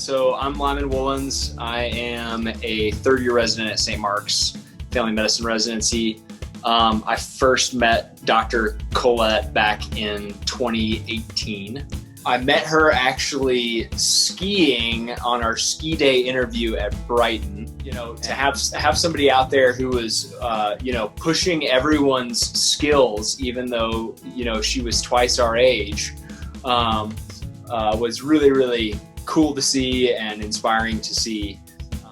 So I'm Lyman Woolens. I am a third-year resident at St. Mark's Family Medicine Residency. I first met Dr. Collette back in 2018. I met her actually skiing on our ski day interview at Brighton. You know, to have somebody out there who was, pushing everyone's skills, even though, she was twice our age, was really, really cool to see and inspiring to see.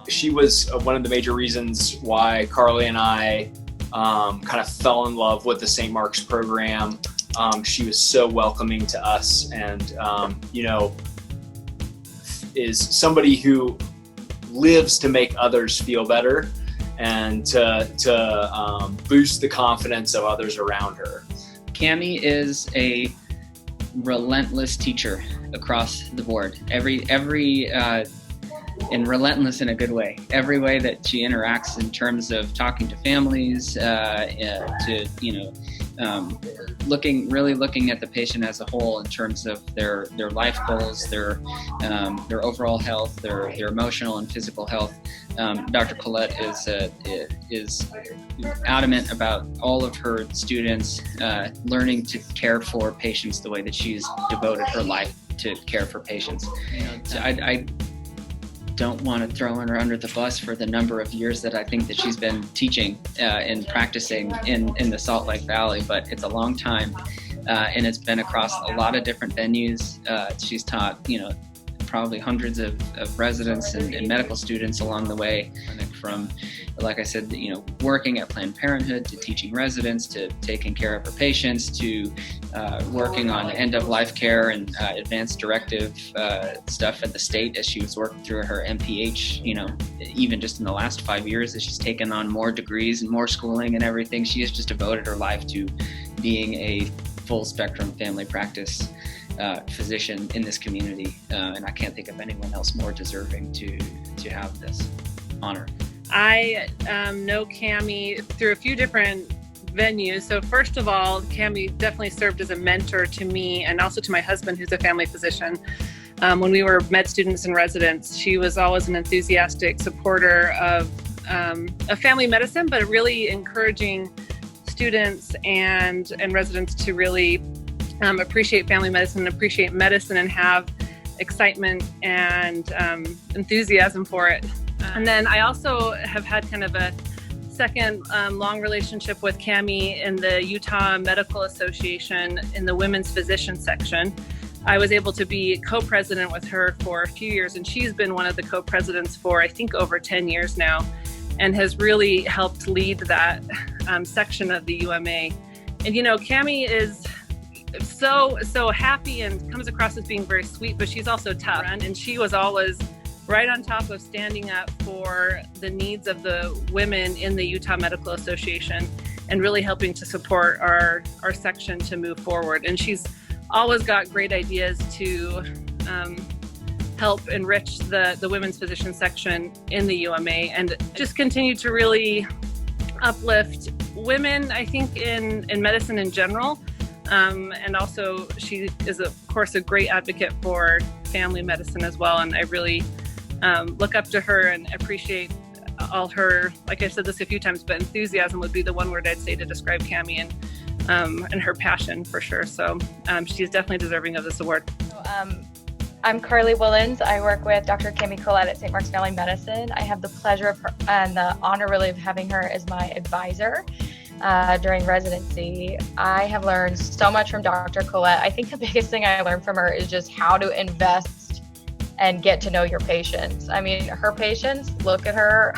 She was one of the major reasons why Carly and I kind of fell in love with the St. Mark's program. She was so welcoming to us and, is somebody who lives to make others feel better and to boost the confidence of others around her. Cami is a relentless teacher across the board. And relentless in a good way. Every way that she interacts in terms of talking to families, looking at the patient as a whole in terms of their life goals, their overall health, their emotional and physical health. Dr. Collette is adamant about all of her students learning to care for patients the way that she's devoted her life to care for patients. I don't want to throw her under the bus for the number of years that I think that she's been teaching and practicing in the Salt Lake Valley, but it's a long time and it's been across a lot of different venues. She's taught, probably hundreds of residents and medical students along the way, from, like I said, working at Planned Parenthood to teaching residents to taking care of her patients to working on end-of-life care and advanced directive stuff at the state as she was working through her MPH, even just in the last 5 years as she's taken on more degrees and more schooling and everything. She has just devoted her life to being a full-spectrum family practice physician in this community, and I can't think of anyone else more deserving to have this honor. I know Cami through a few different venues. So first of all, Cami definitely served as a mentor to me and also to my husband, who's a family physician. When we were med students and residents, she was always an enthusiastic supporter of family medicine, but really encouraging students and residents to really appreciate family medicine, appreciate medicine, and have excitement and enthusiasm for it. And then I also have had kind of a second long relationship with Cami in the Utah Medical Association in the women's physician section. I was able to be co-president with her for a few years, and she's been one of the co-presidents for I think over 10 years now, and has really helped lead that section of the UMA. And Cami is so happy and comes across as being very sweet, but she's also tough. And she was always right on top of standing up for the needs of the women in the Utah Medical Association and really helping to support our section to move forward. And she's always got great ideas to help enrich the women's physician section in the UMA and just continue to really uplift women, I think, in medicine in general. And also she is, of course, a great advocate for family medicine as well. And I really look up to her and appreciate all her, like I said this a few times, but enthusiasm would be the one word I'd say to describe Cami, and her passion for sure. So she's definitely deserving of this award. I'm Carly Woolens. I work with Dr. Cami Collette at St. Mark's Family Medicine. I have the pleasure of her, and the honor really of having her as my advisor during residency. I have learned so much from Dr. Collette. I think the biggest thing I learned from her is just how to invest and get to know your patients. I mean, her patients look at her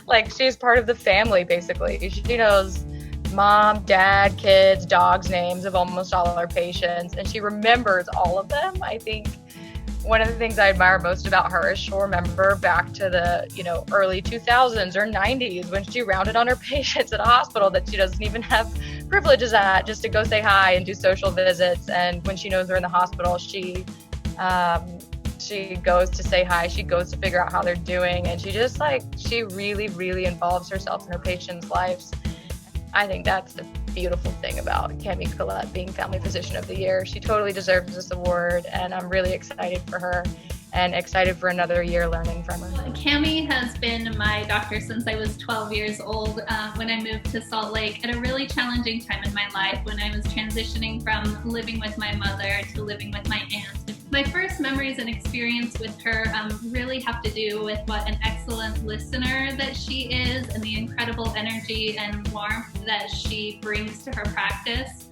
like she's part of the family, basically. She knows mom, dad, kids, dogs' names of almost all of our patients, and she remembers all of them. I think one of the things I admire most about her is she'll remember back to the, early 2000s or 90s when she rounded on her patients at a hospital that she doesn't even have privileges at, just to go say hi and do social visits. And when she knows they're in the hospital, she goes to say hi. She goes to figure out how they're doing. And she really, really involves herself in her patients' lives. I think that's the beautiful thing about Cami Collette being Family Physician of the Year. She totally deserves this award, and I'm really excited for her. and excited for another year learning from her. Cami has been my doctor since I was 12 years old when I moved to Salt Lake at a really challenging time in my life when I was transitioning from living with my mother to living with my aunt. My first memories and experience with her really have to do with what an excellent listener that she is and the incredible energy and warmth that she brings to her practice.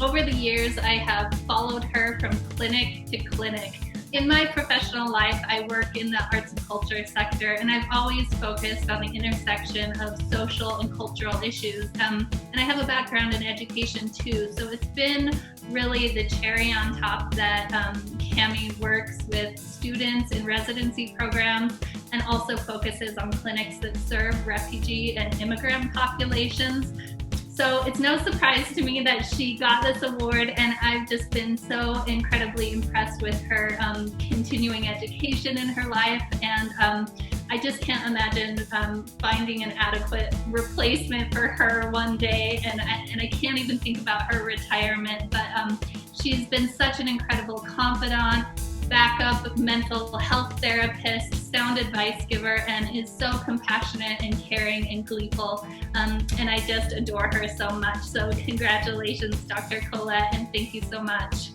Over the years, I have followed her from clinic to clinic. In my professional life, I work in the arts and culture sector, and I've always focused on the intersection of social and cultural issues. And I have a background in education too, so it's been really the cherry on top that Cami works with students in residency programs and also focuses on clinics that serve refugee and immigrant populations. So it's no surprise to me that she got this award, and I've just been so incredibly impressed with her continuing education in her life, and I just can't imagine finding an adequate replacement for her one day, and I can't even think about her retirement, but she's been such an incredible confidant, backup mental health therapist, sound advice giver, and is so compassionate and caring and gleeful. And I just adore her so much. So congratulations, Dr. Colette, and thank you so much.